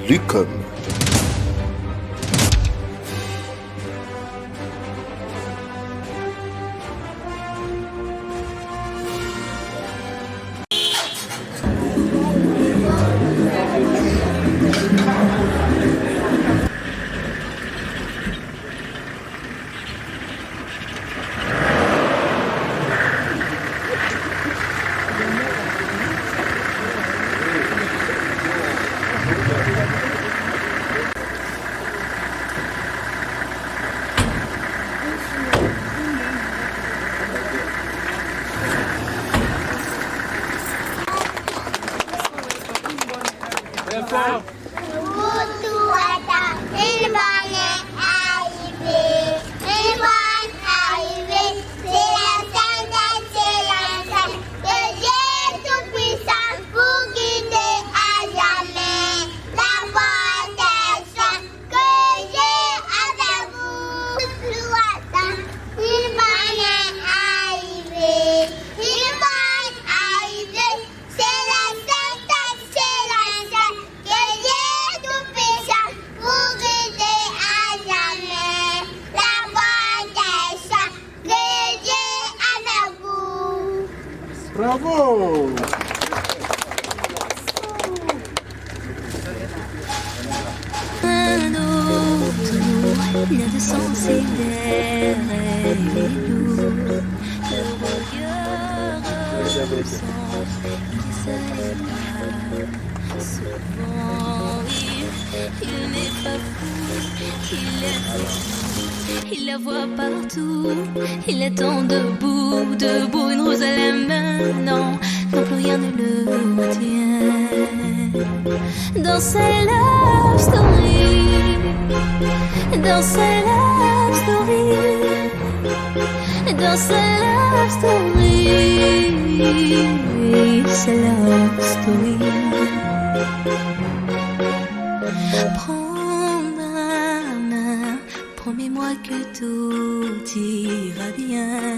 l'UCOM. Bravo! Un autre vient de sensibiliser nous. Le regard absent, il s'allume. Souvent, il n'est pas fou, il la voit partout. Il attend debout, debout, une rose à la main. Non, non, plus rien ne le retient. Dans sa love story, dans sa love story, dans sa love story, sa love story. Prends ma main, promets-moi que tout ira bien.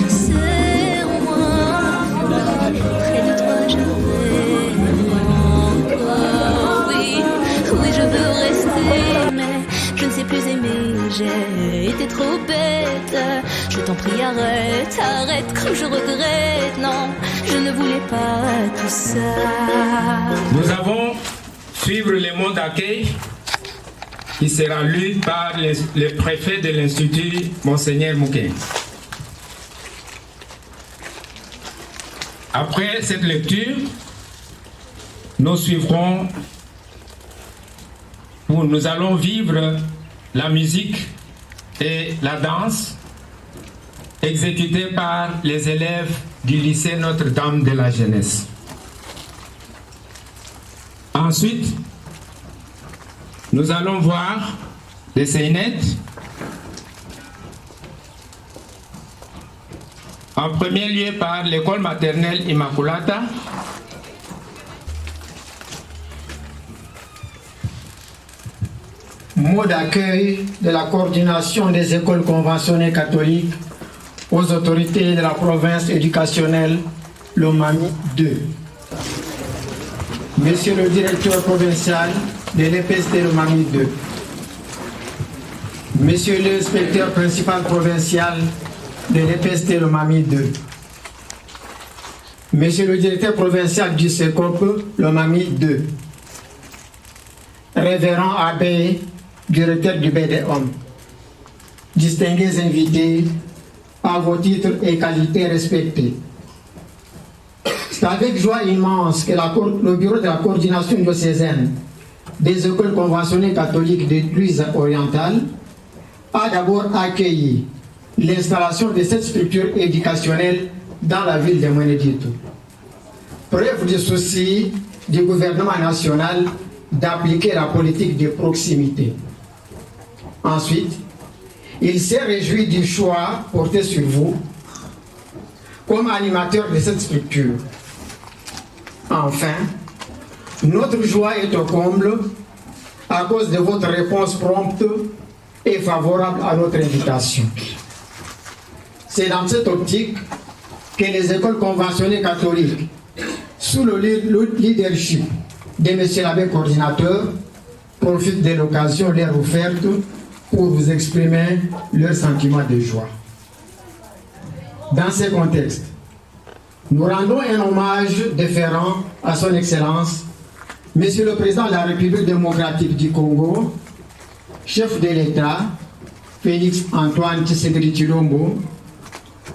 Serre-moi, près de toi je veux encore. Oui, oui je veux rester, mais je ne sais plus aimer. J'ai été trop bête. Je t'en prie arrête, arrête, comme je regrette. Non, je ne voulais pas tout ça. Nous avons suivre le mot d'accueil qui sera lu par le préfet de l'Institut, Monseigneur Mouquet. Après cette lecture, nous suivrons, où nous allons vivre la musique et la danse exécutée par les élèves du lycée Notre-Dame de la Jeunesse. Ensuite, nous allons voir les scénettes. En premier lieu par l'école maternelle Immaculata. Mot d'accueil de la coordination des écoles conventionnées catholiques aux autorités de la province éducationnelle Lomami 2. Monsieur le directeur provincial de l'EPST Lomami 2. Monsieur l'inspecteur principal provincial de l'EPST Lomami 2. Monsieur le directeur provincial du SECOP Lomami 2. Révérend abbé, directeur du BDOM. Distingués invités, à vos titres et qualités respectés. C'est avec joie immense que le bureau de la coordination diocésaine des écoles conventionnées catholiques de l'Uise orientale a d'abord accueilli l'installation de cette structure éducationnelle dans la ville de Mweneditu. Preuve du souci du gouvernement national d'appliquer la politique de proximité. Ensuite, il s'est réjoui du choix porté sur vous comme animateur de cette structure. Enfin, notre joie est au comble à cause de votre réponse prompte et favorable à notre invitation. C'est dans cette optique que les écoles conventionnées catholiques, sous le leadership de M. l'abbé coordinateur profitent de l'occasion leur offerte pour vous exprimer leur sentiment de joie. Dans ce contexte, nous rendons un hommage déférent à son Excellence, Monsieur le Président de la République démocratique du Congo, chef de l'État, Félix Antoine Tshisekedi Tshilombo,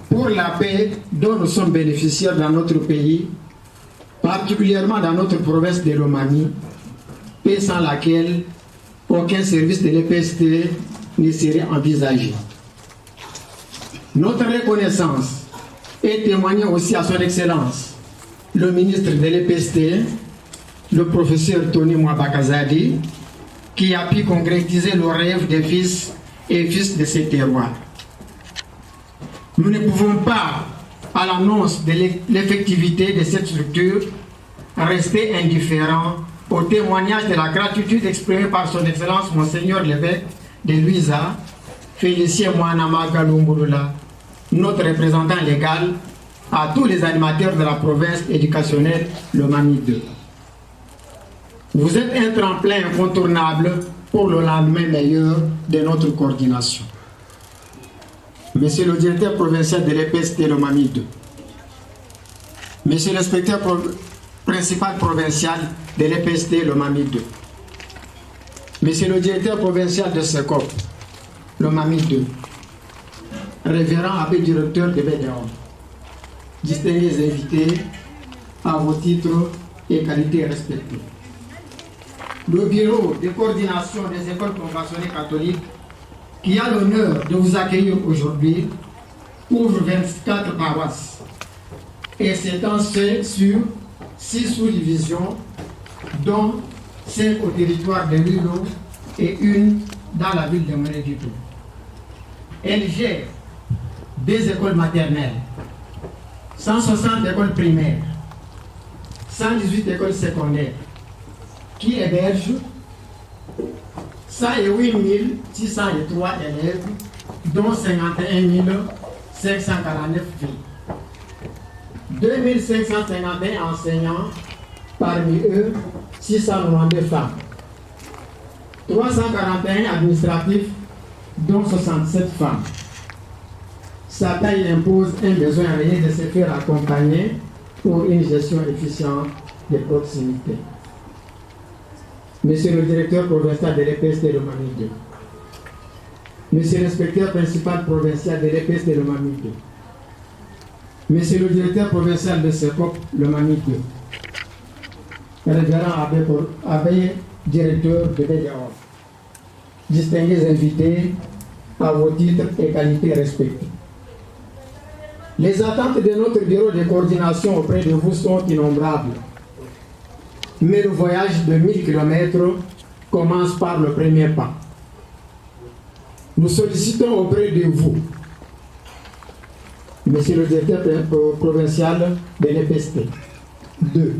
pour la paix dont nous sommes bénéficiaires dans notre pays, particulièrement dans notre province de Lomami, paix sans laquelle aucun service de l'EPST ne serait envisagé. Notre reconnaissance est témoignée aussi à son Excellence, le ministre de l'EPST, le professeur Tony Mwabakazadi, qui a pu concrétiser le rêve des fils et fils de ces terroirs. Nous ne pouvons pas, à l'annonce de l'effectivité de cette structure, rester indifférents au témoignage de la gratitude exprimée par son Excellence Monseigneur l'évêque de Luisa, Félicien Mouanama Galumburula, notre représentant légal, à tous les animateurs de la province éducationnelle Lomami 2. Vous êtes un tremplin incontournable pour le lendemain meilleur de notre coordination. Monsieur le directeur provincial de l'EPST Lomami 2, Monsieur l'inspecteur principal provincial de l'EPST Lomami 2, Monsieur le directeur provincial de SECOP Lomami 2, révérend abbé directeur de BDO, distingués invités à vos titres et qualités respectées. Le bureau de coordination des écoles conventionnelles catholiques, qui a l'honneur de vous accueillir aujourd'hui, ouvre 24 paroisses et s'étend sur 6 sous-divisions, dont 5 au territoire de Lulo et une dans la ville de Monédito. Elle gère 2 écoles maternelles, 160 écoles primaires, 118 écoles secondaires, qui hébergent 108 603 élèves, dont 51 549 filles. 2 551 enseignants, parmi eux 692 femmes. 341 administratifs, dont 67 femmes. Sa taille impose un besoin réel de se faire accompagner pour une gestion efficiente de proximité. Monsieur le directeur provincial de l'EPST de Lomami 2, Monsieur l'inspecteur principal provincial de l'EPST de Lomami 2, Monsieur le directeur provincial de SECOP Lomami 2, révérend abbé directeur de BDO, distingués invités à vos titres et qualités respectées. Les attentes de notre bureau de coordination auprès de vous sont innombrables. Mais le voyage de 1000 km commence par le premier pas. Nous sollicitons auprès de vous, Monsieur le directeur provincial de l'EPST, 2.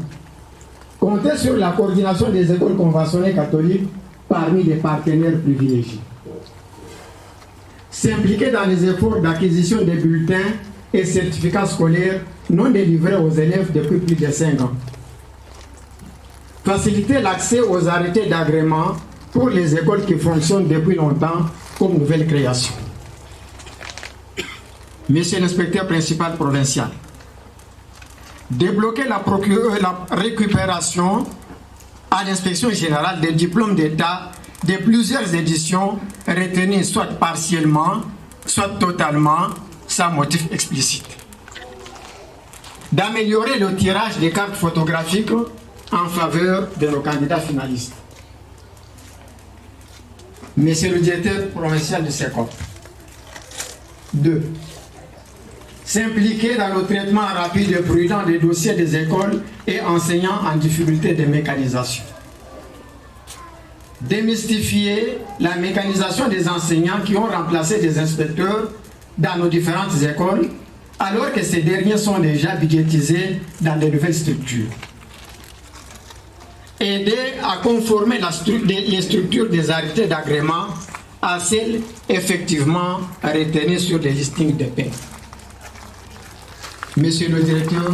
Comptez sur la coordination des écoles conventionnelles catholiques parmi les partenaires privilégiés. S'impliquer dans les efforts d'acquisition des bulletins et certificats scolaires non délivrés aux élèves depuis plus de 5 ans. Faciliter l'accès aux arrêtés d'agrément pour les écoles qui fonctionnent depuis longtemps comme nouvelle création. Monsieur l'inspecteur principal provincial, débloquer la récupération à l'inspection générale des diplômes d'État de plusieurs éditions retenues soit partiellement, soit totalement, sans motif explicite. D'améliorer le tirage des cartes photographiques en faveur de nos candidats finalistes. Monsieur le directeur provincial de SECOP. 2. S'impliquer dans le traitement rapide et prudent des dossiers des écoles et enseignants en difficulté de mécanisation. Démystifier la mécanisation des enseignants qui ont remplacé des inspecteurs dans nos différentes écoles, alors que ces derniers sont déjà budgétisés dans de nouvelles structures. Aider à conformer les structures des arrêtés d'agrément à celles effectivement retenues sur les listings de paie. Monsieur le directeur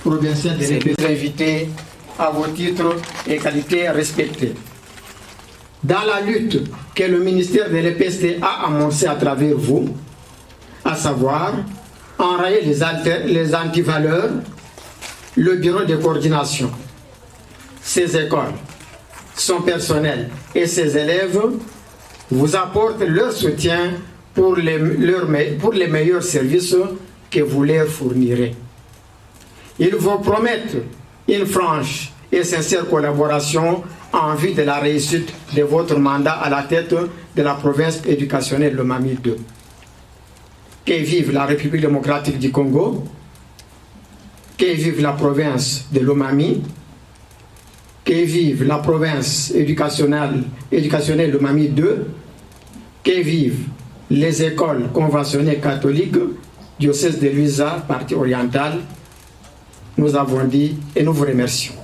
provincial de l'EPST, invité à vos titres et qualités respectés. Dans la lutte que le ministère de l'EPST a amorcée à travers vous, à savoir enrayer les antivaleurs, le bureau de coordination, ses écoles, son personnel et ses élèves vous apportent leur soutien pour les meilleurs services que vous leur fournirez. Ils vous promettent une franche et sincère collaboration en vue de la réussite de votre mandat à la tête de la province éducationnelle Lomami II. Que vive la République démocratique du Congo, que vive la province de Lomami, que vive la province éducationnelle Lomami II, que vivent les écoles conventionnelles catholiques, diocèse de Luisa, partie orientale. Nous avons dit et nous vous remercions.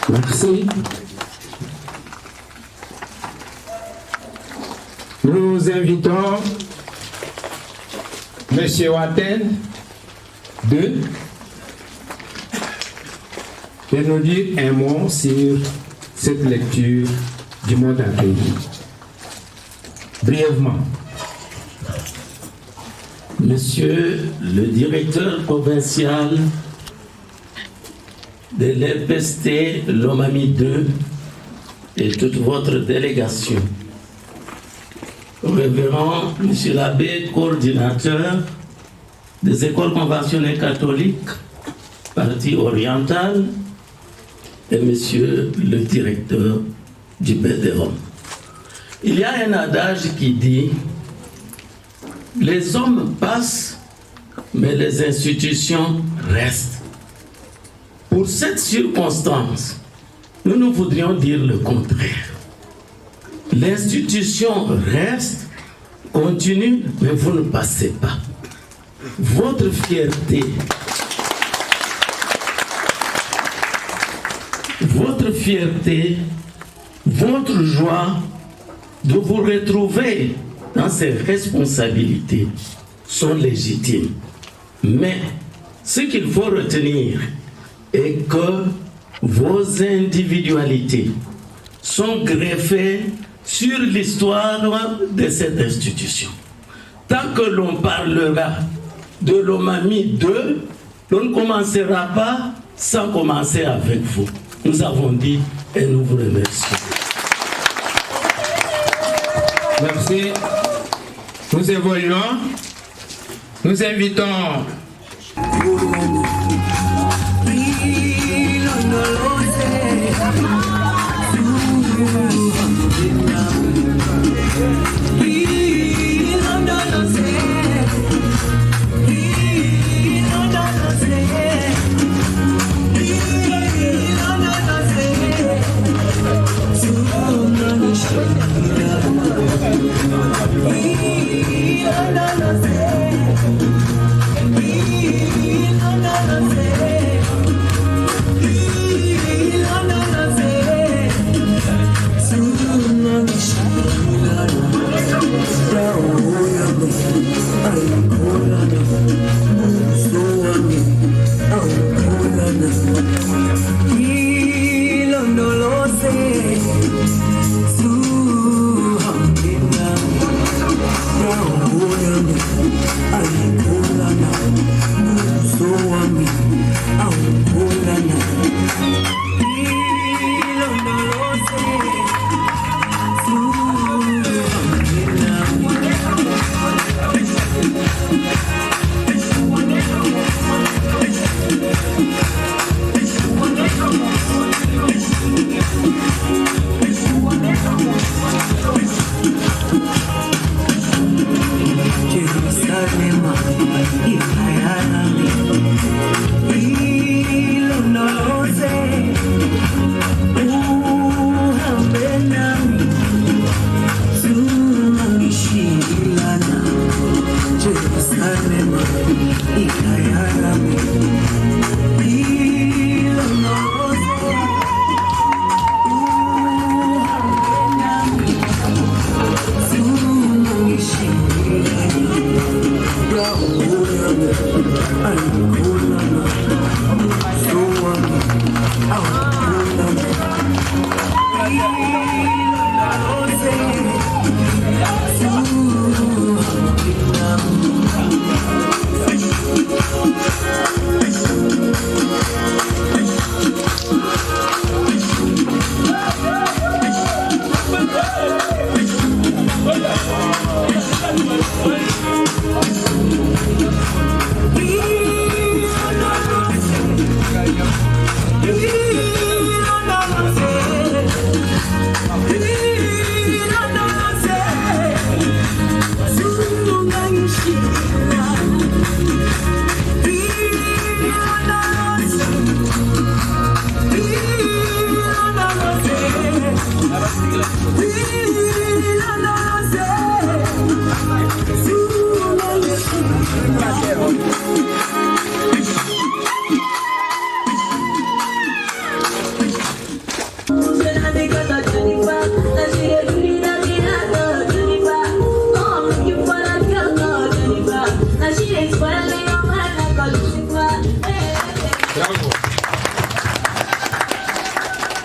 Merci. Nous invitons M. Waten de nous dire un mot sur cette lecture du mot d'accueil. Brièvement. Monsieur le directeur provincial de l'EPST Lomami II et toute votre délégation, révérend Monsieur l'abbé coordinateur des écoles conventionnelles catholiques, partie orientale, et Monsieur le directeur du BDROM. Il y a un adage qui dit: les hommes passent, mais les institutions restent. Pour cette circonstance, nous voudrions dire le contraire. L'institution reste, continue, mais vous ne passez pas. Votre fierté, votre joie de vous retrouver dans ces responsabilités sont légitimes. Mais ce qu'il faut retenir est que vos individualités sont greffées sur l'histoire de cette institution. Tant que l'on parlera de Lomami II, on ne commencera pas sans commencer avec vous. Nous avons dit et nous vous remercions. Merci. Nous évoluons. Nous invitons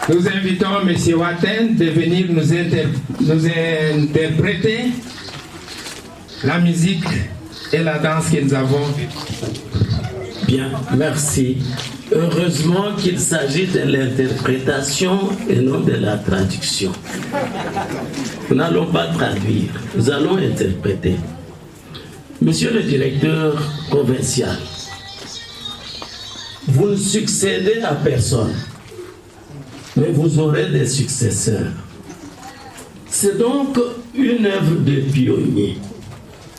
Nous invitons M. Waten de venir nous interpréter la musique et la danse que nous avons. Bien, merci. Heureusement qu'il s'agit de l'interprétation et non de la traduction. Nous n'allons pas traduire, nous allons interpréter. Monsieur le directeur provincial, vous ne succédez à personne, mais vous aurez des successeurs. C'est donc une œuvre de pionnier.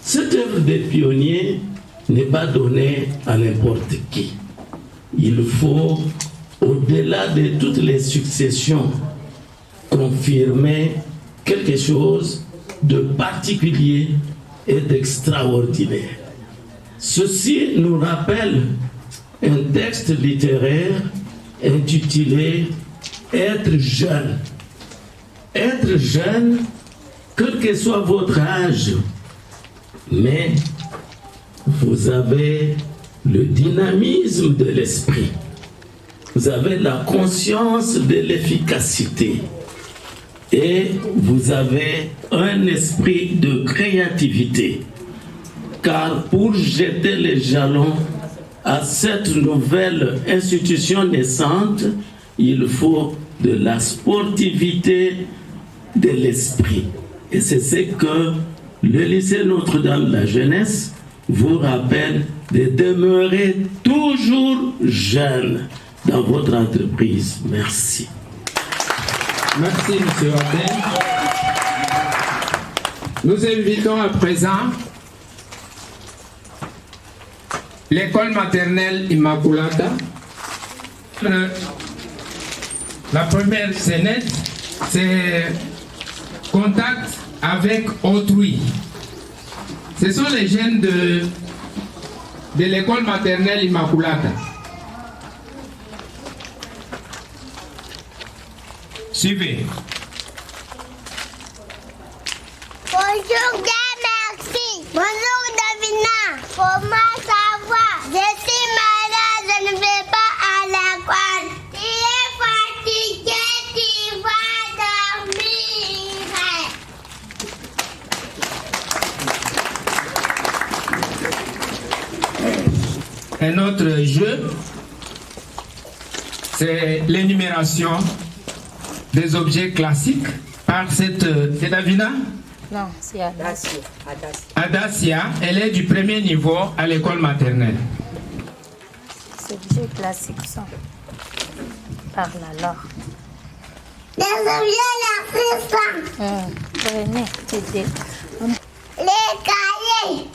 Cette œuvre de pionnier n'est pas donnée à n'importe qui. Il faut, au-delà de toutes les successions, confirmer quelque chose de particulier et d'extraordinaire. Ceci nous rappelle un texte littéraire intitulé « Être jeune ». Être jeune, quel que soit votre âge, mais vous avez le dynamisme de l'esprit. Vous avez la conscience de l'efficacité. Et vous avez un esprit de créativité. Car pour jeter les jalons à cette nouvelle institution naissante, il faut de la sportivité de l'esprit. Et c'est ce que le lycée Notre-Dame de la Jeunesse vous rappelle de demeurer toujours jeune dans votre entreprise. Merci. Merci, M. Waten. Nous invitons à présent l'école maternelle Immaculata. La première scénette, c'est contact avec autrui. Ce sont les jeunes de l'école maternelle Immaculata. Suivez. Bonjour, bien merci. Bonjour, Davina. Comment ça va? Je suis malade, je ne vais pas à l'école. Tu es fatigué, tu vas dormir. Un autre jeu, c'est l'énumération des objets classiques par cette... C'est Davina? Non, c'est Adacia. Adacia, elle est du premier niveau à l'école maternelle. Ces objets classiques sont par la lore. Les objets classiques sont Venez, t'aider. les cahiers,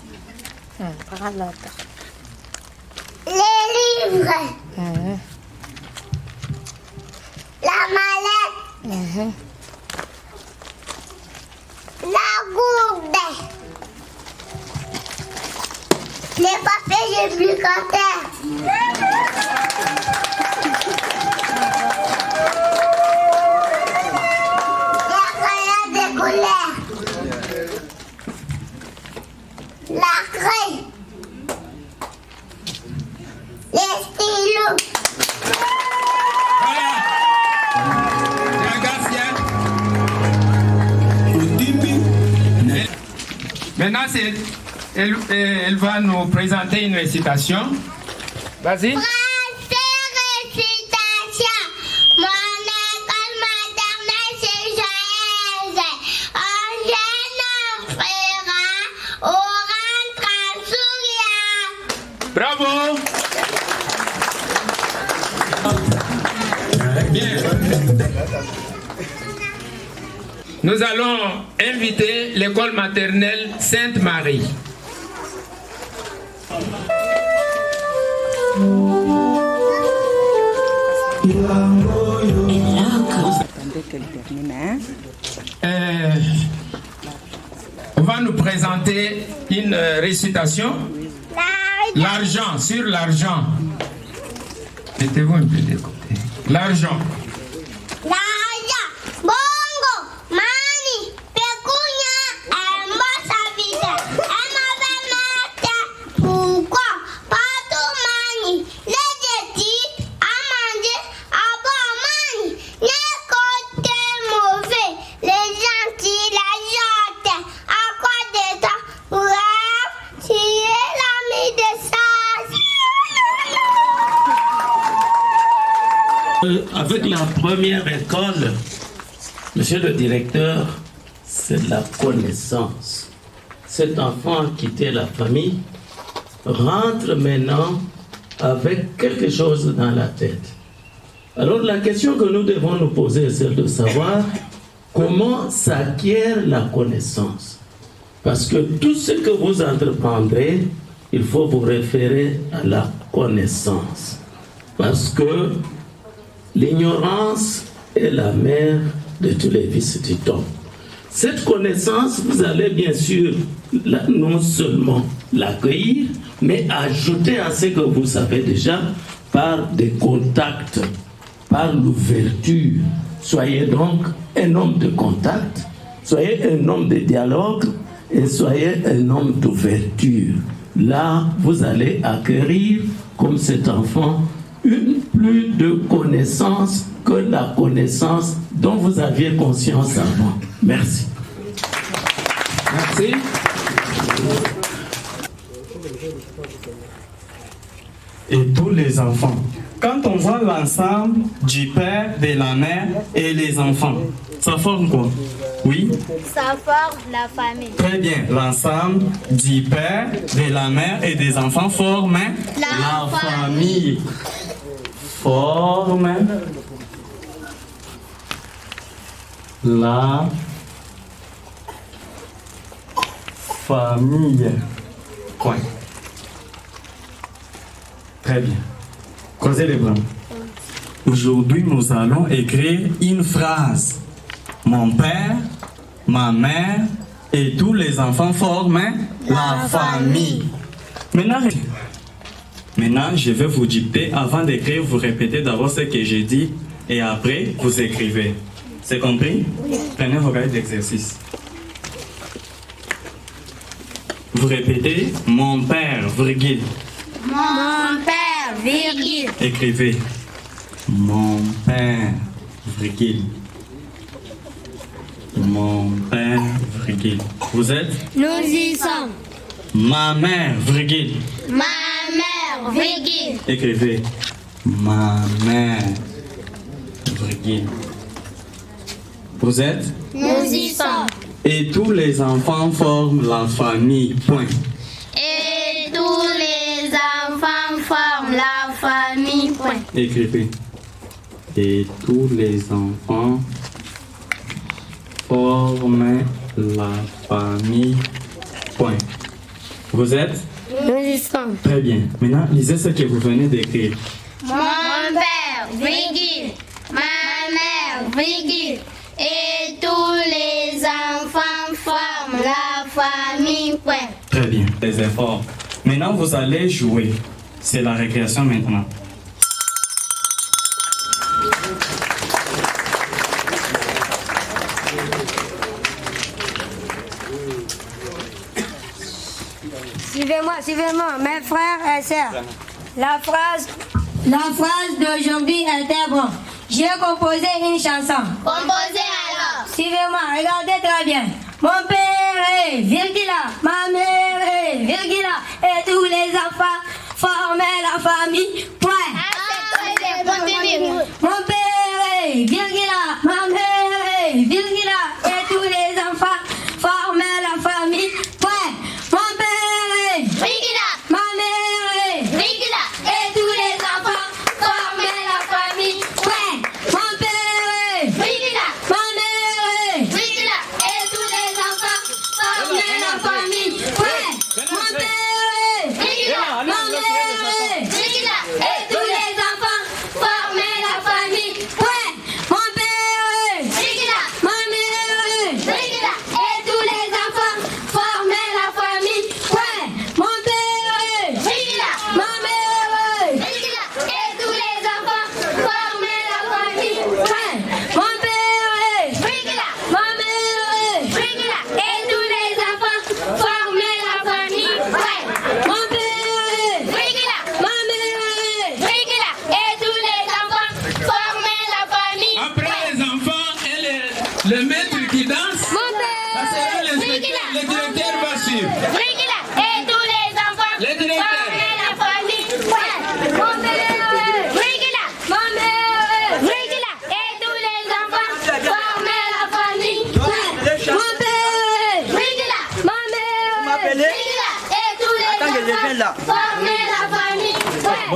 Par l'autre. les livres, la mallette, la gourde, les papiers publicitaires. Les crayons de couleur. La craie. Les stylos. Maintenant, elle va nous présenter une récitation. Vas-y. Français récitation. Mon école maternelle c'est joyeuse. Un jeune enfera au rentre en souriant. Bravo. Bien. Nous allons inviter l'école maternelle Sainte-Marie. On va nous présenter une récitation. L'argent, sur l'argent. Mettez-vous un peu de côté. L'argent. L'argent, bongo, mani, pecunia, hermosa vida. Elle m'avait marqué. Pourquoi? Partout mani, les études, à Avec la première école, monsieur le directeur, c'est la connaissance. Cet enfant a quitté la famille, rentre maintenant avec quelque chose dans la tête. Alors la question que nous devons nous poser est celle de savoir comment s'acquiert la connaissance. Parce que tout ce que vous entreprendrez, il faut vous référer à la connaissance. Parce que l'ignorance est la mère de tous les vices du temps. Cette connaissance, vous allez bien sûr non seulement l'accueillir, mais ajouter à ce que vous savez déjà par des contacts, par l'ouverture. Soyez donc un homme de contact, soyez un homme de dialogue et soyez un homme d'ouverture. Là, vous allez acquérir, comme cet enfant, une plus de connaissance que la connaissance dont vous aviez conscience avant. Merci. Merci. Et tous les enfants. Quand on voit l'ensemble du père, de la mère et les enfants, ça forme quoi? Oui? Ça forme la famille. Très bien. L'ensemble du père, de la mère et des enfants forme la famille. Forme la famille. Point. Très bien. Croisez les bras. Aujourd'hui, nous allons écrire une phrase. Mon père, ma mère et tous les enfants forment la famille. Maintenant, je vais vous dicter. Avant d'écrire, vous répétez d'abord ce que j'ai dit et après, vous écrivez. C'est compris? Oui. Prenez vos cahiers d'exercice. Vous répétez mon père, virgule. Mon père, virgule. Écrivez mon père, virgule. Mon père, virgule. Vous êtes? Nous y sommes. Ma mère, virgule. Ma mère, virgule. Écrivez ma mère, virgule. Vous êtes? Nous y sommes. Et tous les enfants forment la famille. Point. Et tous les enfants forment la famille. Point. Écrivez. Et tous les enfants forment la famille. Point. Vous êtes? Nous y sommes. Très bien. Maintenant, lisez ce que vous venez d'écrire. Mon père, virgule. Ma mère, virgule. Et tous les enfants forment la famille. Point. Très bien. Les efforts. Maintenant, vous allez jouer. C'est la récréation maintenant. Suivez-moi, mes frères et sœurs. La phrase d'aujourd'hui était bon. J'ai composé une chanson. Composez alors. Suivez-moi, regardez très bien. Mon père est virgule, ma mère est virgule, et tous les enfants formaient la famille. Point. Mon père est virgule, ma mère est virgule, et tous les enfants formaient la famille. Point. Mon père est virgule, ma mère est virgule, et tous les enfants formaient la famille. Point. Mon père est virgule, ma mère est virgule, et tous les enfants formaient la famille. Point. Mon père est virgule, ma mère est virgule, et tous les enfants formaient la famille. Point. Mon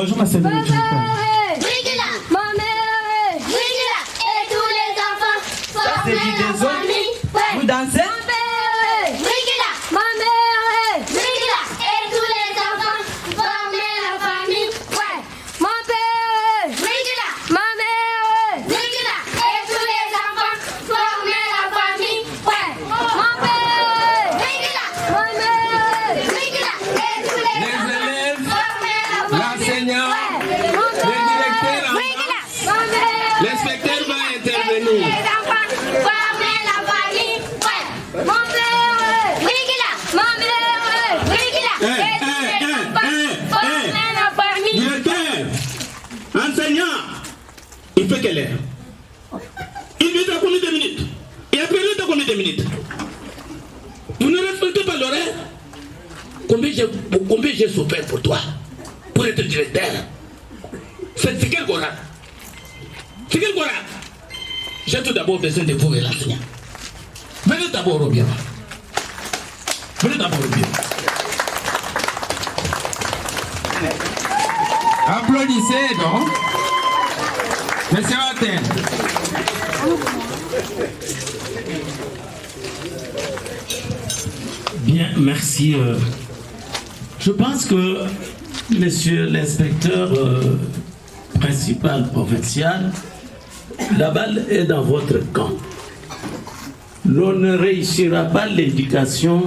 Bonjour ma sœur. Ma mère, et tous les enfants forment la famille. Vous dansez? Ma mère, et tous les enfants forment la famille. Mon père, ma mère, et tous les enfants forment la famille. Mon père, ma mère, et tous les élèves, forment la famille. l'enseignant, le directeur, l'inspecteur va intervenir. Directeur, enseignant, il fait quelle heure? Il est à combien de minutes? Et après, il est à combien de minutes? Vous ne respectez pas l'horaire? Combien j'ai souffert pour toi? Pour être directeur? C'est quel courage? C'est quel courage? J'ai tout d'abord besoin de vous et l'enseignant. Venez d'abord au bureau. Venez d'abord au bureau. Applaudissez donc. Monsieur Watten. Bien, merci. Je pense que monsieur l'inspecteur principal provincial, la balle est dans votre camp. L'on ne réussira pas l'éducation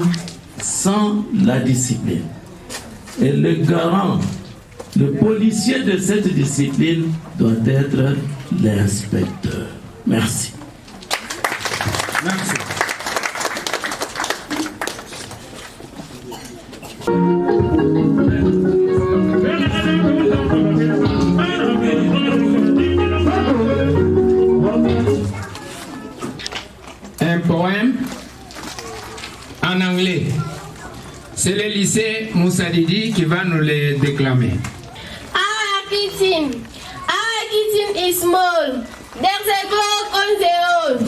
sans la discipline. Et le garant, le policier de cette discipline doit être l'inspecteur. Merci. Merci. Un poème en anglais. C'est le lycée Moussa Didi qui va nous le déclamer. Our kitchen is small. There's a clock on the road.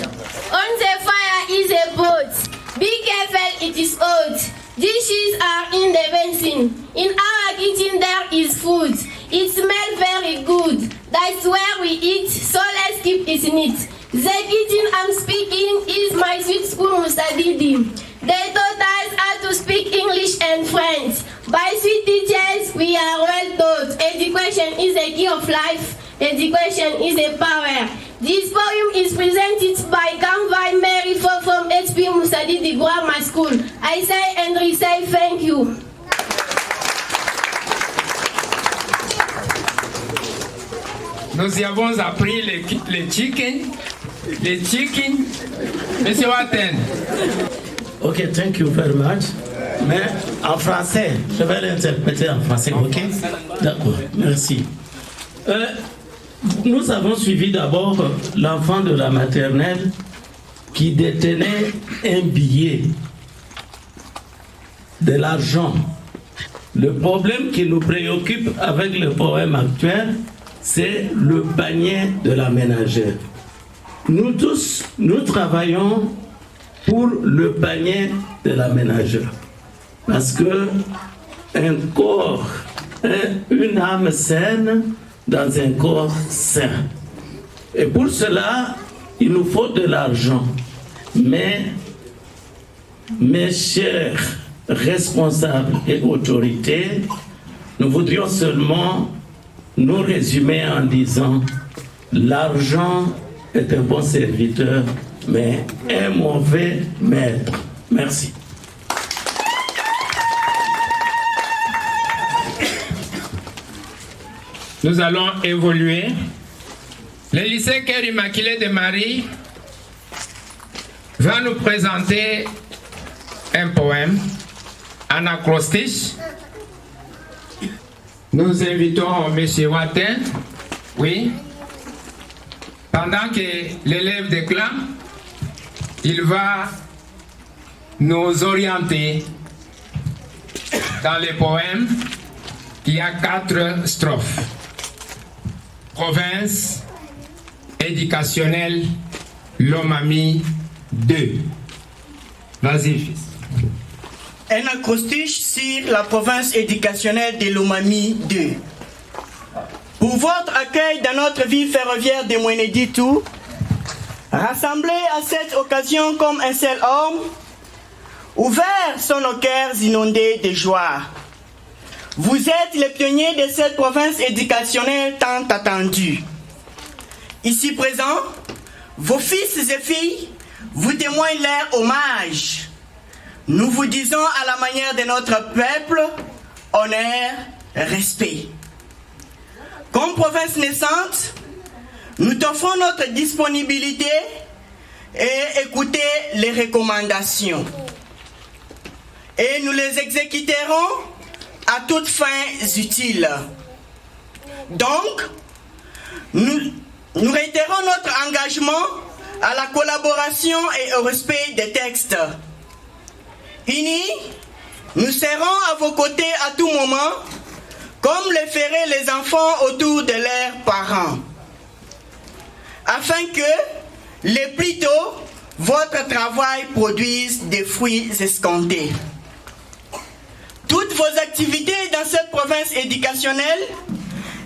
On the fire is a pot. Be careful, it is hot. Dishes are in the basin. In our kitchen there is food. It smells very good. That's where we eat, so let's keep it neat. The kitchen I'm speaking is my sweet school Moussa Didi. They taught us how to speak English and French. By sweet teachers, we are well taught. Education is a key of life. Education is a power. This poem is presented by Kanvai Mary from HP Moussa Didi Grammar School. I say and say thank you. Nous y avons appris les chicken. Monsieur Watten. Ok, thank you very much. Mais en français, je vais l'interpréter en français, ok? D'accord, merci. Nous avons suivi d'abord l'enfant de la maternelle qui détenait un billet, de l'argent. Le problème qui nous préoccupe avec le poème actuel, c'est le panier de la ménagère. Nous tous, nous travaillons pour le panier de la ménagère. Parce que un corps, une âme saine dans un corps sain. Et pour cela, il nous faut de l'argent. Mais, mes chers responsables et autorités, nous voudrions seulement nous résumer en disant l'argent est un bon serviteur, mais un mauvais maître. Merci. Nous allons évoluer. Le lycée Cœur Immaculé de Marie va nous présenter un poème en acrostiche. Nous invitons M. Watten, oui. Pendant que l'élève déclame, il va nous orienter dans le poème qui a 4 strophes. Province éducationnelle Lomami 2. Vas-y, fils. Un acrostiche sur la province éducationnelle de Lomami 2. pour votre accueil dans notre ville ferroviaire de Mweneditu, rassemblés à cette occasion comme un seul homme, ouvert sont nos cœurs inondés de joie. Vous êtes les pionniers de cette province éducationnelle tant attendue. Ici présents, vos fils et filles vous témoignent leur hommage. Nous vous disons à la manière de notre peuple, honneur, respect. Comme province naissante, nous t'offrons notre disponibilité et écouter les recommandations. Et nous les exécuterons à toutes fins utiles. Donc, nous réitérons notre engagement à la collaboration et au respect des textes. Unis, nous serons à vos côtés à tout moment, comme le feraient les enfants autour de leurs parents, afin que, le plus tôt, votre travail produise des fruits escomptés. Toutes vos activités dans cette province éducationnelle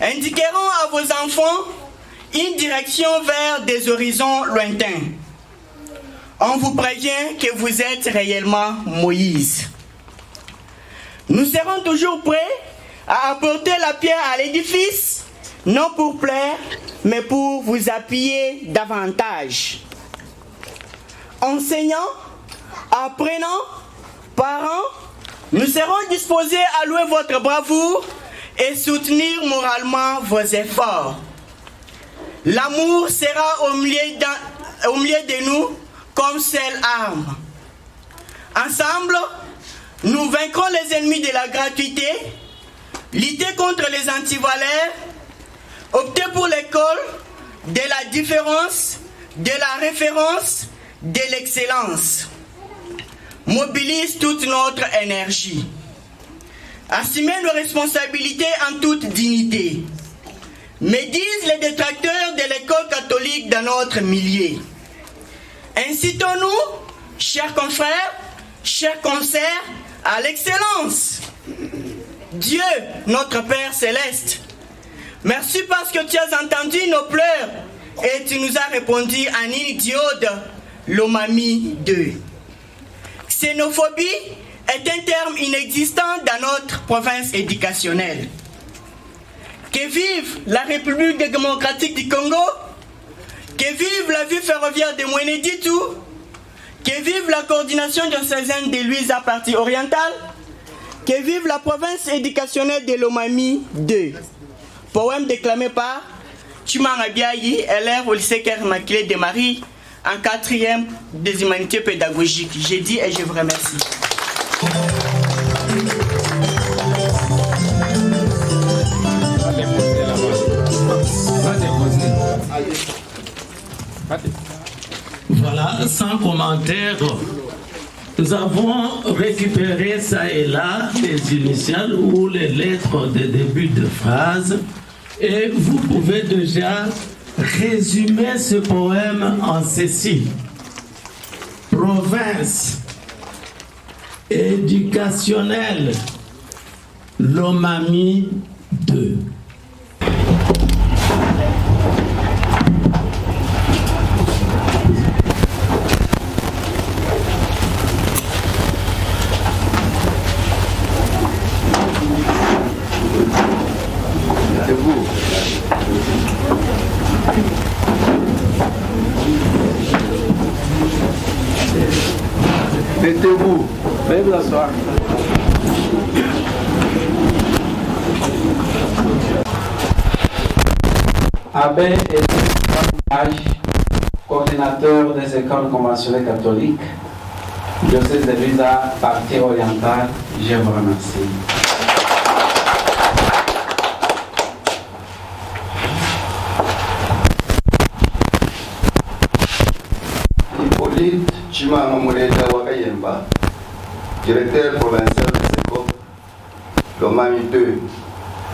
indiqueront à vos enfants une direction vers des horizons lointains. On vous prévient que vous êtes réellement Moïse. Nous serons toujours prêts à apporter la pierre à l'édifice, non pour plaire, mais pour vous appuyer davantage. Enseignants, apprenants, parents, nous serons disposés à louer votre bravoure et soutenir moralement vos efforts. L'amour sera au milieu de nous comme seule arme. Ensemble, nous vaincrons les ennemis de la gratuité, lutter contre les antivaleurs, opter pour l'école de la différence, de la référence, de l'excellence. Mobilise toute notre énergie. Assumer nos responsabilités en toute dignité. Mais disent les détracteurs de l'école catholique dans notre milieu. Incitons-nous, chers confrères, chers consoeurs, à l'excellence. Dieu, notre Père céleste, merci parce que tu as entendu nos pleurs et tu nous as répondu en une idiode, l'Omami 2. Xénophobie est un terme inexistant dans notre province éducationnelle. Que vive la République démocratique du Congo, que vive la ville ferroviaire de Mweneditu, que vive la coordination diocésaine de Luisa partie orientale, que vive la province éducationnelle de l'Omami 2. Poème déclamé par Chimanga Biayi, élève au lycée Cœur Immaculé de Marie, en 4e des humanités pédagogiques. J'ai dit et je vous remercie. Voilà, sans commentaire, nous avons récupéré ça et là les initiales ou les lettres de début de phrase et vous pouvez déjà résumer ce poème en ceci. Province éducationnelle, l'Omami 2. Mettez-vous, veuillez vous asseoir. Abbé et coordinateur des écoles conventionnelles catholiques, diocèse de Luisa, partie orientale, je vous remercie. Hippolyte Chimanga Mouleda Wakayemba, directeur provincial des écoles, l'Omami 2,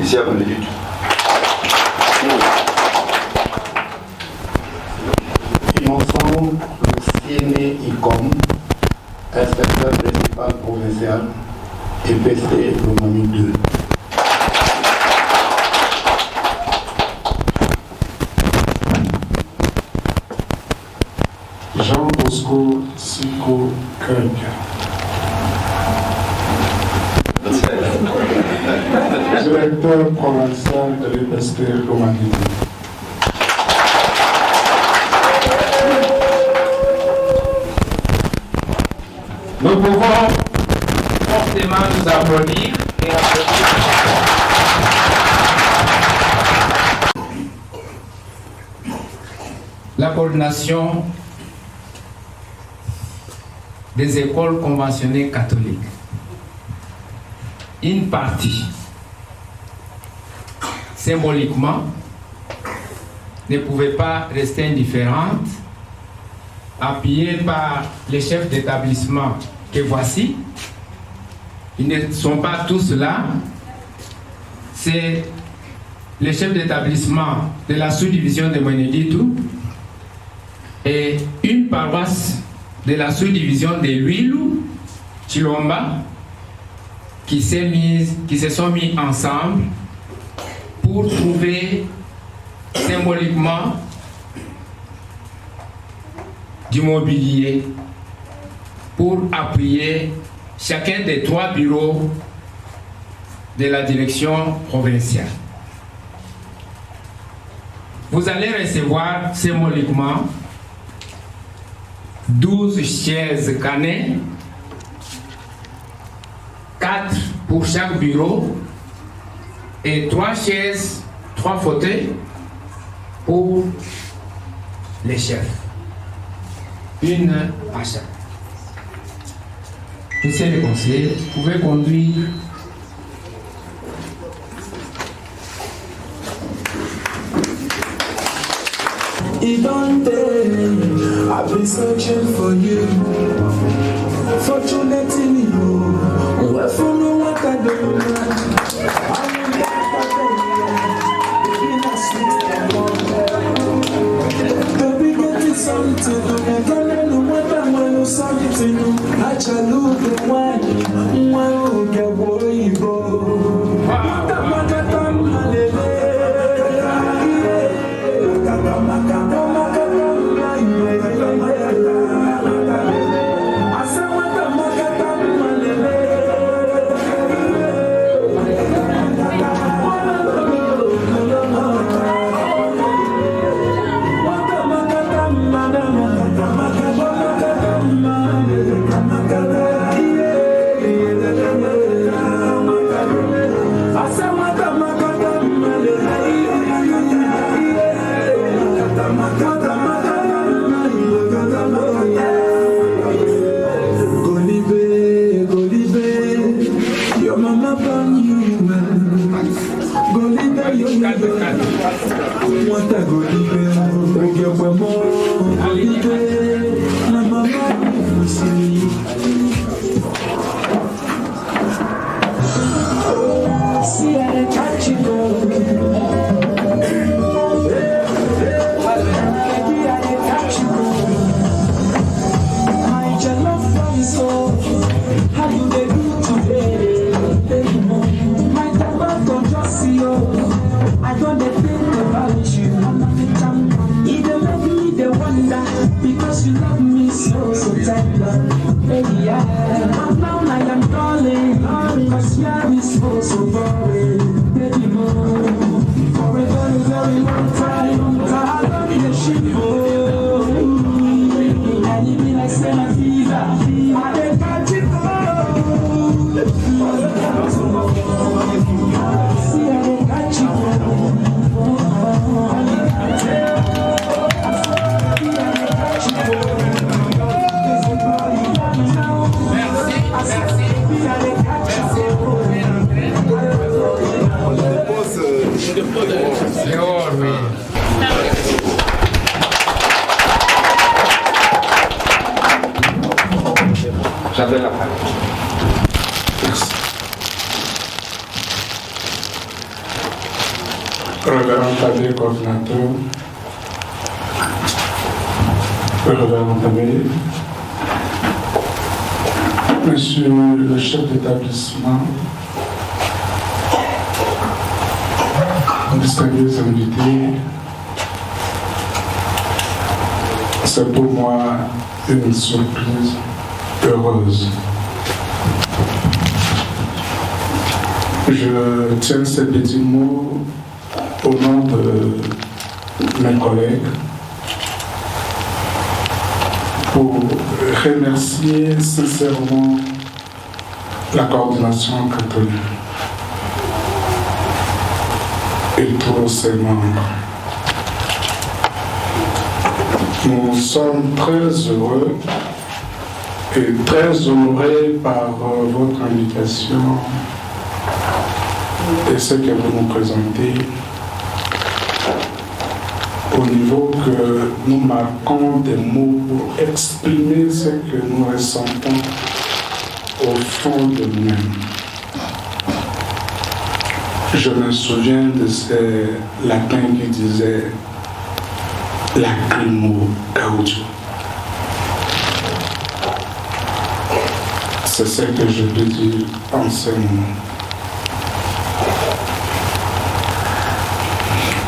ici à Mweneditu. Innocent Luciene Icom, inspecteur principal provincial, EPC l'Omami 2. Bosco Siko Kenya. Directeur provincial de l'Université de l'Humanité. Nous pouvons fortement nous applaudir et applaudir. La coordination des écoles conventionnées catholiques. Une partie, symboliquement, ne pouvait pas rester indifférente, appuyée par les chefs d'établissement que voici. Ils ne sont pas tous là. C'est les chefs d'établissement de la sous-division de Mweneditu et une paroisse de la sous-division de Luilu, Chilomba, qui se sont mis ensemble pour trouver symboliquement du mobilier pour appuyer chacun des 3 bureaux de la direction provinciale. Vous allez recevoir symboliquement 12 chaises cannées, 4 pour chaque bureau et 3 chaises, 3 fauteuils pour les chefs. Une à chaque. Monsieur le conseiller, vous pouvez conduire. Idonte, I've been searching for you. Fortunately, you were from the what I do. I'm baby, get it something. I don't know what I'm going to something. I shall look at one will get boy, bro. J'avais la parole. Merci. Révérend Tabé, coordinateur. Révérend Tabé. Monsieur le chef d'établissement. Distingués invités. C'est pour moi une surprise heureuse. Je tiens ces petits mots au nom de mes collègues pour remercier sincèrement la coordination catholique et tous ses membres. Nous sommes très heureux et très honorés par votre invitation et ce que vous nous présentez au niveau que nous marquons des mots pour exprimer ce que nous ressentons au fond de nous-mêmes. Je me souviens de ces latins qui disaient lacrimo gaudio. C'est ce que je peux dire en ce moment.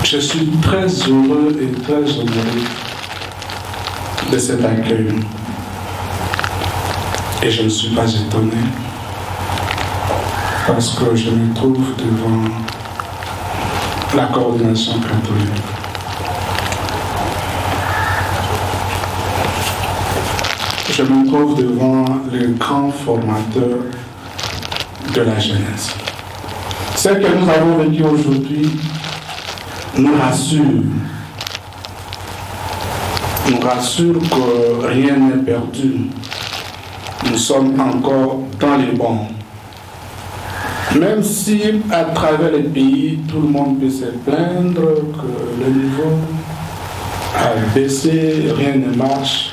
Je suis très heureux et très honoré de cet accueil. Et je ne suis pas étonné parce que je me trouve devant la coordination catholique. Je me trouve devant le grand formateur de la jeunesse. Ce que nous avons vécu aujourd'hui nous rassure que rien n'est perdu. Nous sommes encore dans les bons. Même si à travers les pays, tout le monde peut se plaindre que le niveau a baissé, rien ne marche.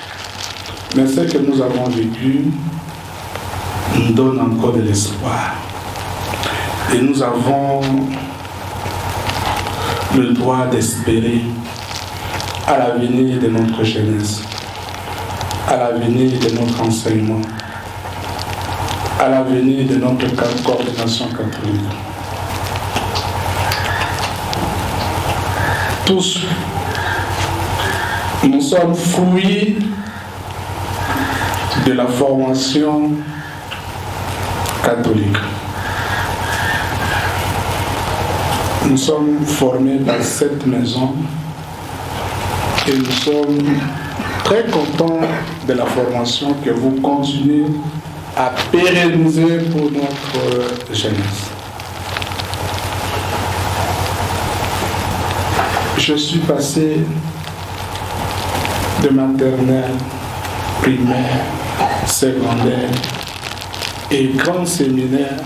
Mais ce que nous avons vécu nous donne encore de l'espoir. Et nous avons le droit d'espérer à l'avenir de notre jeunesse, à l'avenir de notre enseignement, à l'avenir de notre coordination catholique. Tous, nous sommes fruits de la formation catholique. Nous sommes formés dans cette maison et nous sommes très contents de la formation que vous continuez à pérenniser pour notre jeunesse. Je suis passé de maternelle, primaire, secondaire et grand séminaire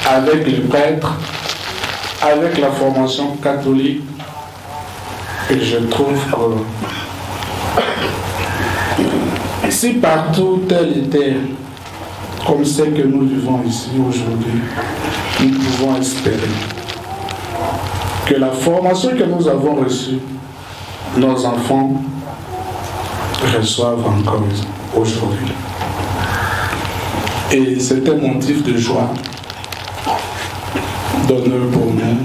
avec les prêtres, avec la formation catholique, et je trouve que si partout tel était comme ce que nous vivons ici aujourd'hui, nous pouvons espérer que la formation que nous avons reçue, nos enfants reçoivent encore aujourd'hui. Et c'est un motif de joie, d'honneur pour nous.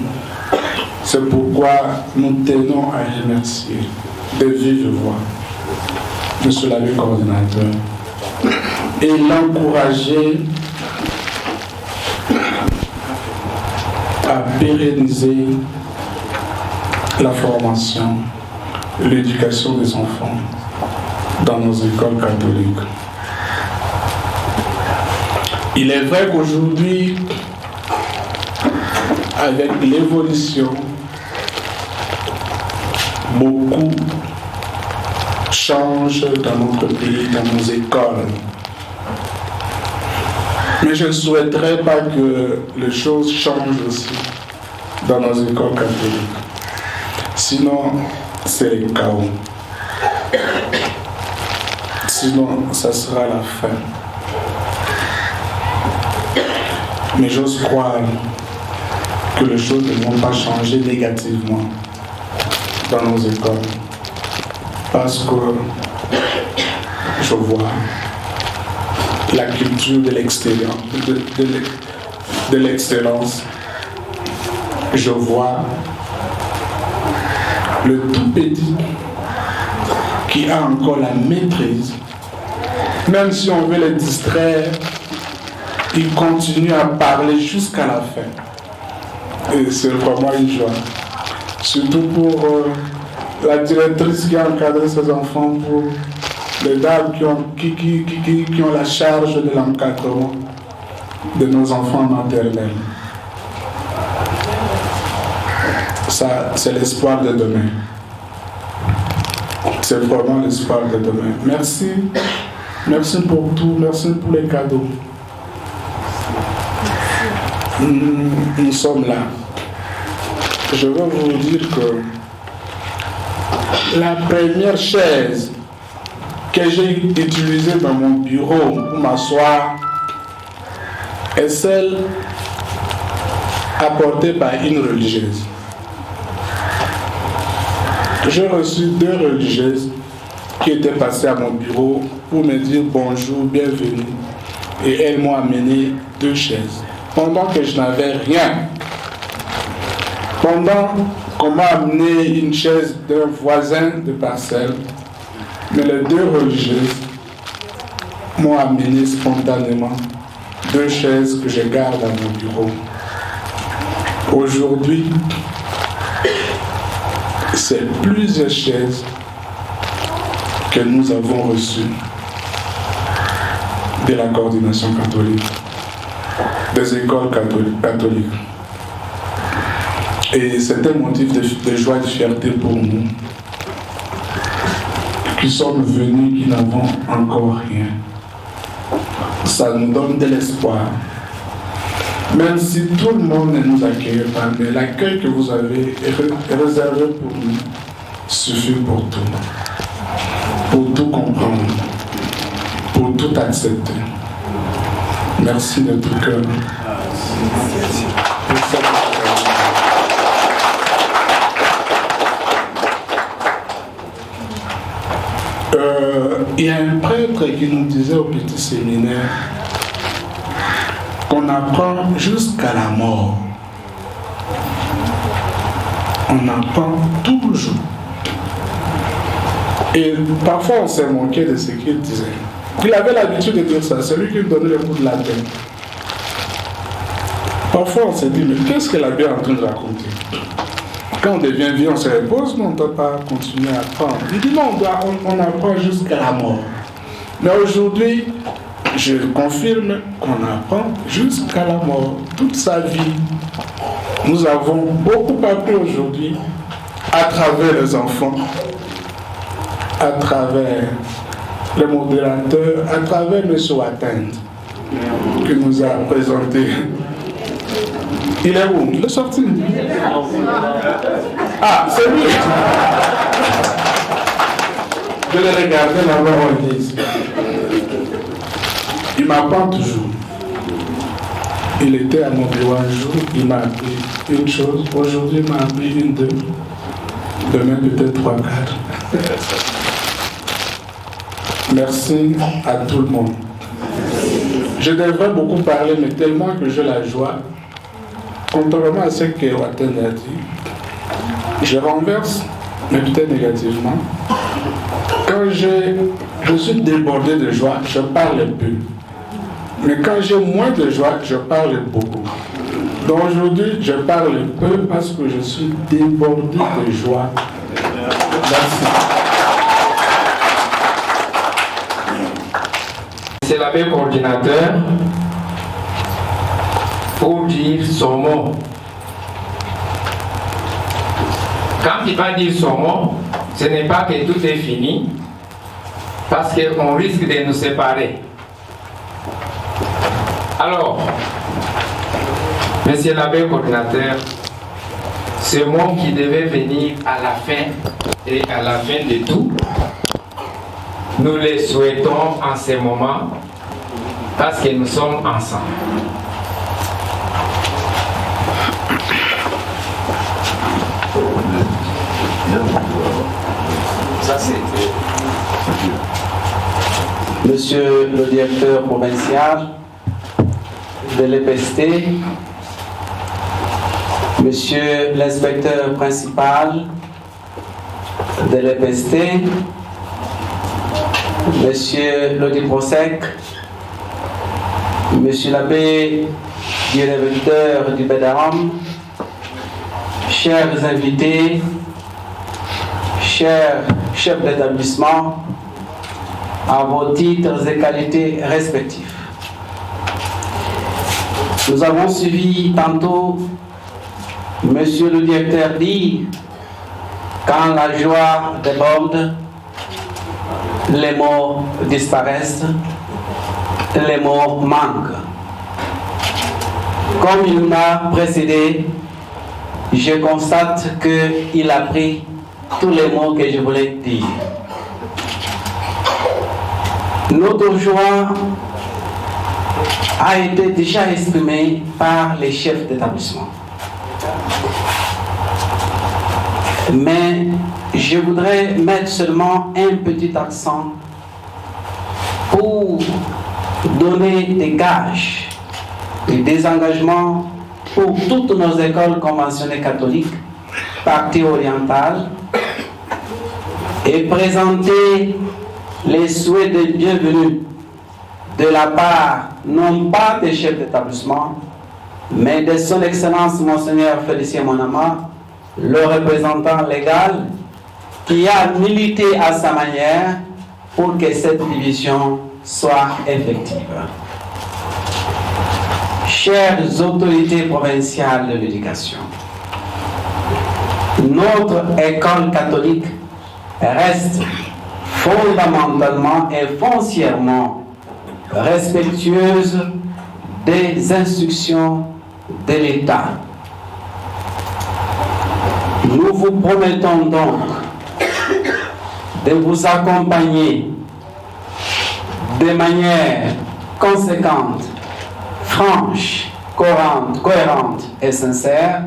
C'est pourquoi nous tenons à remercier de vive voix Monsieur l'abbé coordinateur et l'encourager à pérenniser la formation, l'éducation des enfants dans nos écoles catholiques. Il est vrai qu'aujourd'hui, avec l'évolution, beaucoup changent dans notre pays, dans nos écoles. Mais je ne souhaiterais pas que les choses changent aussi dans nos écoles catholiques. Sinon, c'est le chaos. Sinon, ça sera la fin. Mais j'ose croire que les choses ne vont pas changer négativement dans nos écoles. Parce que je vois la culture de l'extérieur, de l'excellence. Je vois le tout petit qui a encore la maîtrise. Même si on veut les distraire, il continue à parler jusqu'à la fin. Et c'est vraiment une joie. Surtout pour la directrice qui a encadré ses enfants, pour les dames qui ont la charge de l'encadrement de nos enfants maternels. Ça, c'est l'espoir de demain. C'est vraiment l'espoir de demain. Merci. Merci pour tout. Merci pour les cadeaux. Nous sommes là. Je veux vous dire que la première chaise que j'ai utilisée dans mon bureau pour m'asseoir est celle apportée par une religieuse. J'ai reçu 2 religieuses qui étaient passées à mon bureau pour me dire bonjour, bienvenue. Et elles m'ont amené 2 chaises. Pendant que je n'avais rien, pendant qu'on m'a amené une chaise d'un voisin de parcelle, mais les 2 religieuses m'ont amené spontanément 2 chaises que je garde à mon bureau. Aujourd'hui, c'est plusieurs chaises que nous avons reçues de la coordination catholique, des écoles catholiques. Et c'est un motif de joie et de fierté pour nous, qui sommes venus, qui n'avons encore rien. Ça nous donne de l'espoir. Même si tout le monde ne nous accueille pas, mais l'accueil que vous avez est réservé pour nous suffit pour tout comprendre, pour tout accepter. Merci de tout cœur. Il y a un prêtre qui nous disait au petit séminaire qu'on apprend jusqu'à la mort. On apprend toujours. Et parfois on s'est moqué de ce qu'il disait. Il avait l'habitude de dire ça, c'est lui qui nous donnait le coup de la tête. Parfois on s'est dit, mais qu'est-ce que la Bible est en train de raconter? Quand on devient vieux, on se repose, mais on ne doit pas continuer à apprendre. Il dit non, on apprend jusqu'à la mort. Mais aujourd'hui, je confirme qu'on apprend jusqu'à la mort, toute sa vie. Nous avons beaucoup appris aujourd'hui à travers les enfants, à travers les modérateurs, à travers M. Wattend, qui nous a présenté. Il est où? Il est sorti. Ah, c'est lui. Je l'ai regardé là-bas en l'église. Il m'apprend toujours. Il était à mon bureau un jour, il m'a appris une chose. Aujourd'hui, il m'a appris une, 2. Demain, peut-être 3, 4. Merci à tout le monde. Je devrais beaucoup parler, mais tellement que j'ai la joie. Contrairement à ce que Wattend a dit, je renverse, mais peut-être négativement. Quand je suis débordé de joie, je parle peu. Mais quand j'ai moins de joie, je parle beaucoup. Donc aujourd'hui, je parle peu parce que je suis débordé de joie. Merci. C'est l'abbé coordinateur pour dire son mot. Quand il va dire son mot, ce n'est pas que tout est fini, parce qu'on risque de nous séparer. Alors, monsieur l'abbé coordinateur, ce mot qui devait venir à la fin et à la fin de tout, nous le souhaitons en ce moment parce que nous sommes ensemble. Monsieur le directeur provincial de l'EPST, Monsieur l'inspecteur principal de l'EPST, Monsieur Lodiprosec, Monsieur l'abbé, directeur du Bédarom, chers invités, chers chefs d'établissement, à vos titres et qualités respectifs. Nous avons suivi tantôt Monsieur le directeur dit, quand la joie déborde, les mots disparaissent, les mots manquent. Comme il m'a précédé, je constate qu'il a pris tous les mots que je voulais dire. Notre joie a été déjà exprimée par les chefs d'établissement. Mais je voudrais mettre seulement un petit accent pour donner des gages et des engagements pour toutes nos écoles conventionnées catholiques, partie orientale, et présenter les souhaits de bienvenue de la part, non pas des chefs d'établissement, mais de son Excellence Monseigneur Félicien Monama, le représentant légal qui a milité à sa manière pour que cette division soit effective. Chères autorités provinciales de l'éducation, notre école catholique reste fondamentalement et foncièrement respectueuse des instructions de l'État. Nous vous promettons donc de vous accompagner de manière conséquente, franche, cohérente et sincère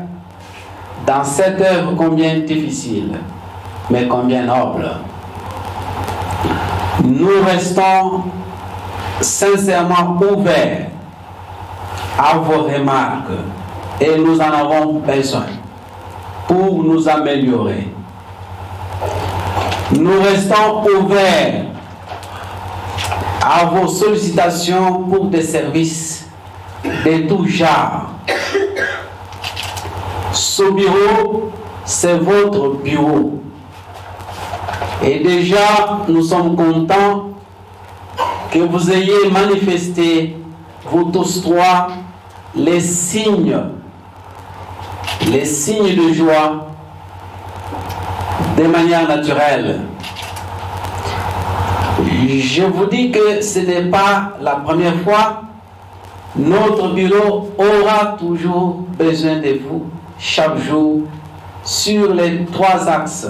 dans cette œuvre combien difficile, mais combien noble. Nous restons sincèrement ouverts à vos remarques et nous en avons besoin pour nous améliorer. Nous restons ouverts à vos sollicitations pour des services de tout genre. Ce bureau, c'est votre bureau. Et déjà, nous sommes contents que vous ayez manifesté, vous tous trois, les signes de joie de manière naturelle. Je vous dis que ce n'est pas la première fois. Notre bureau aura toujours besoin de vous chaque jour sur les trois axes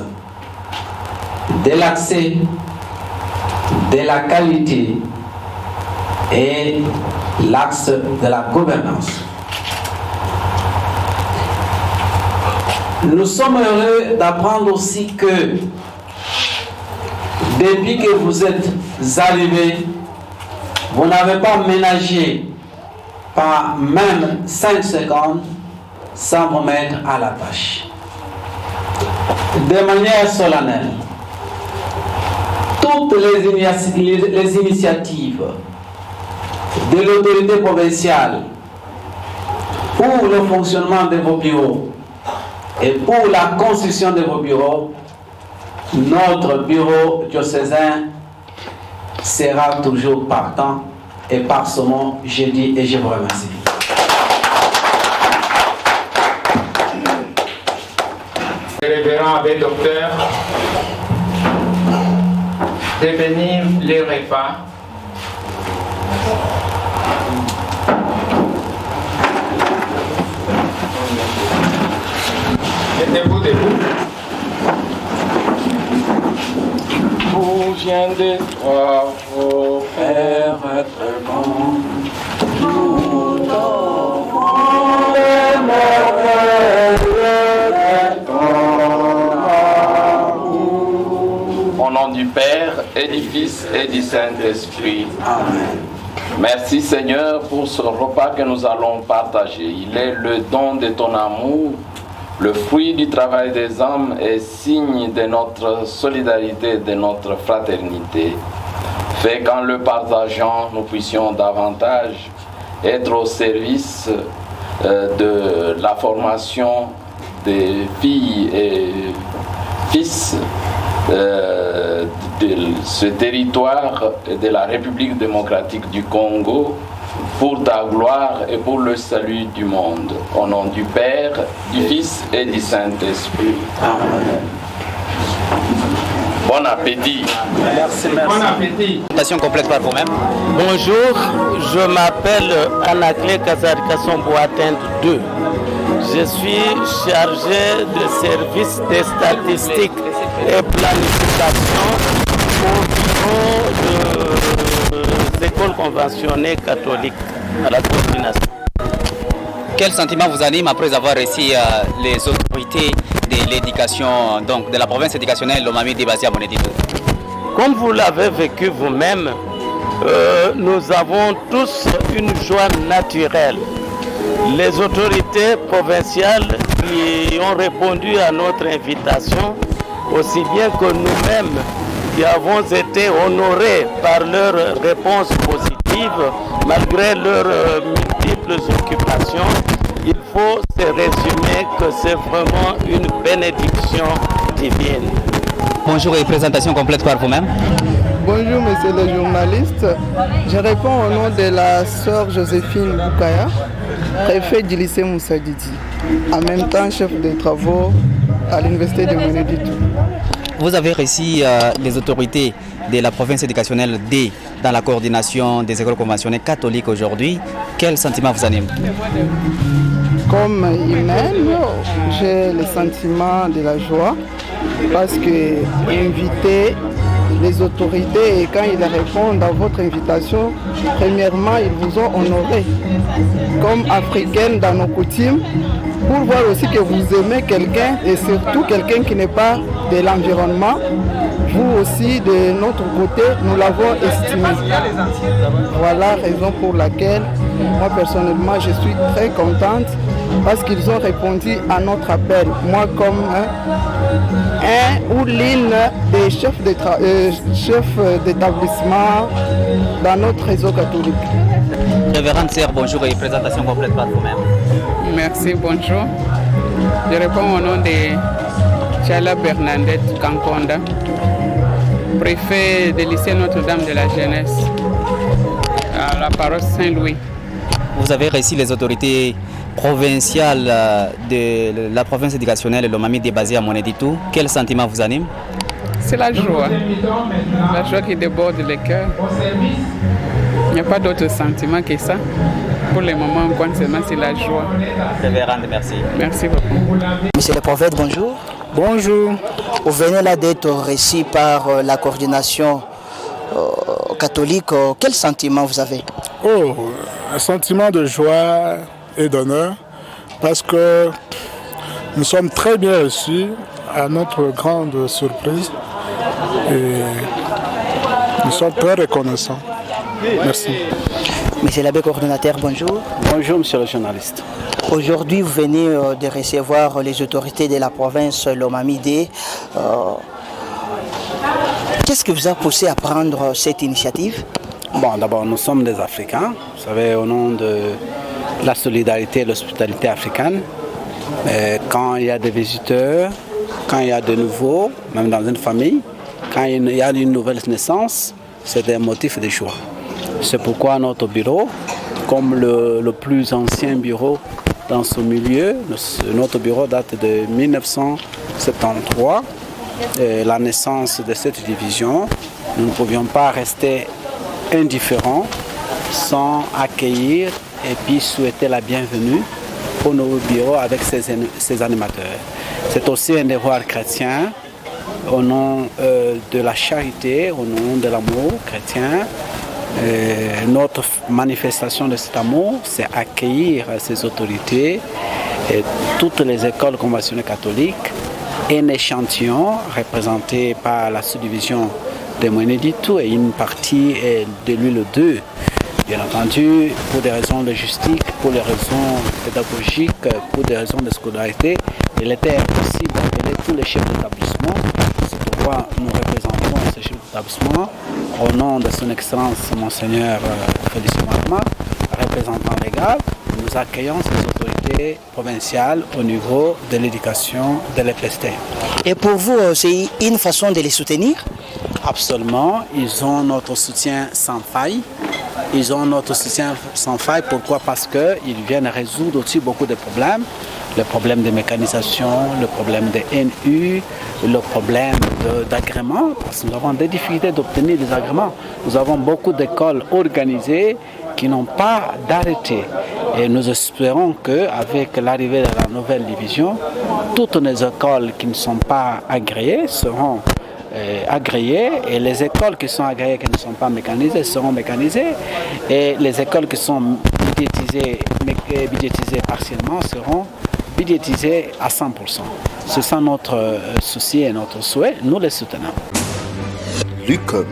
de l'accès, de la qualité et l'axe de la gouvernance. Nous sommes heureux d'apprendre aussi que depuis que vous êtes arrivés, vous n'avez pas ménagé par même 5 secondes sans vous mettre à la tâche. De manière solennelle, toutes les initiatives de l'autorité provinciale pour le fonctionnement de vos bureaux et pour la construction de vos bureaux, notre bureau diocésain sera toujours partant et par ce mot, je dis et je vous remercie. Révérend abbé docteur, de venir les repas. Mettez-vous debout. Vous vient de toi, ô Père vraiment, nous t'offrons les merveilles de ton amour. Au nom du Père et du Fils et du Saint-Esprit. Amen. Merci Seigneur pour ce repas que nous allons partager. Il est le don de ton amour, le fruit du travail des hommes et signe de notre solidarité, de notre fraternité. fait qu'en le partageant, nous puissions davantage être au service de la formation des filles et fils de ce territoire de la République démocratique du Congo pour ta gloire et pour le salut du monde. Au nom du Père, du Fils et du Saint-Esprit. Amen. Bon appétit. Merci. Bon appétit. Présentation complète par vous-même. Bonjour, je m'appelle Anaclé Kazarikason Boateng II. Je suis chargé de service des statistiques et planification au bureau des écoles conventionnées catholiques à la coordination. Quel sentiment vous anime après avoir reçu les autorités de l'éducation, donc de la province éducationnelle Lomami Débazia Moneditou? Comme vous l'avez vécu vous-même, nous avons tous une joie naturelle. Les autorités provinciales qui ont répondu à notre invitation, aussi bien que nous-mêmes qui avons été honorés par leurs réponses positives, malgré leurs multiples occupations, il faut se résumer que c'est vraiment une bénédiction divine. Bonjour et présentation complète par vous-même. Bonjour monsieur le journaliste, je réponds au nom de la sœur Joséphine Boukaya, préfet du lycée Moussa Didi, en même temps chef de travaux à l'université de Moneditou. Vous avez reçu les autorités de la province éducationnelle D dans la coordination des écoles conventionnées catholiques aujourd'hui. Quel sentiment vous anime? Comme humaine, j'ai le sentiment de la joie parce que inviter les autorités et quand ils répondent à votre invitation, premièrement, ils vous ont honoré comme africaine dans nos coutumes pour voir aussi que vous aimez quelqu'un et surtout quelqu'un qui n'est pas de l'environnement. Vous aussi, de notre côté, nous l'avons estimé. Voilà la raison pour laquelle, moi personnellement, je suis très contente parce qu'ils ont répondu à notre appel. Moi, comme un ou l'une des chefs d'établissement dans notre réseau catholique. Révérende sœur, bonjour et présentation complète par vous-même. Merci, bonjour. Je réponds au nom de Tchala Bernadette Kankonda, préfet du lycée Notre-Dame de la Jeunesse, à la paroisse Saint-Louis. Vous avez reçu les autorités provinciales de la province éducationnelle Lomami Débazia Moneditou. Quel sentiment vous anime? C'est la joie qui déborde le cœur. Il n'y a pas d'autre sentiment que ça. Pour le moment, c'est la joie. Révérende, merci. Merci beaucoup. Monsieur le prophète, bonjour. Bonjour. Vous venez là d'être reçu par la coordination catholique. Quel sentiment vous avez? Oh, un sentiment de joie et d'honneur parce que nous sommes très bien reçus à notre grande surprise et nous sommes très reconnaissants. Merci. Monsieur l'abbé coordonnateur, bonjour. Bonjour monsieur le journaliste. Aujourd'hui, vous venez de recevoir les autorités de la province Lomami-D. Qu'est-ce qui vous a poussé à prendre cette initiative? Bon, d'abord, nous sommes des Africains. Vous savez, au nom de la solidarité et l'hospitalité africaine, quand il y a des visiteurs, quand il y a de nouveaux, même dans une famille, quand il y a une nouvelle naissance, c'est des motifs de joie. C'est pourquoi notre bureau, comme le plus ancien bureau dans ce milieu, notre bureau date de 1973, la naissance de cette division, nous ne pouvions pas rester indifférents sans accueillir et puis souhaiter la bienvenue pour nos bureaux avec ces animateurs. C'est aussi un devoir chrétien au nom de la charité, au nom de l'amour chrétien. Notre manifestation de cet amour, c'est accueillir ces autorités et toutes les écoles conventionnées catholiques, un échantillon représenté par la subdivision de Moneditou et une partie de l'huile 2. Bien entendu, pour des raisons logistiques, pour des raisons pédagogiques, pour des raisons de scolarité, il était impossible d'appeler tous les chefs d'établissement. C'est pourquoi nous représentons ces chefs établissement, au nom de son Excellence Monseigneur Félicien Marma, représentant légal, nous accueillons ces autorités provinciales au niveau de l'éducation de l'EPST. Et pour vous, c'est une façon de les soutenir? Absolument, ils ont notre soutien sans faille. Ils ont notre soutien sans faille. Pourquoi? Parce qu'ils viennent résoudre aussi beaucoup de problèmes. Le problème de mécanisation, le problème de NU, le problème d'agrément. Parce que nous avons des difficultés d'obtenir des agréments. Nous avons beaucoup d'écoles organisées qui n'ont pas d'arrêté. Et nous espérons qu'avec l'arrivée de la nouvelle division, toutes les écoles qui ne sont pas agréées seront agréées, et les écoles qui sont agréées qui ne sont pas mécanisées seront mécanisées, et les écoles qui sont budgétisées partiellement seront budgétisées à 100%. C'est ça notre souci et notre souhait, nous les soutenons. L'UCOM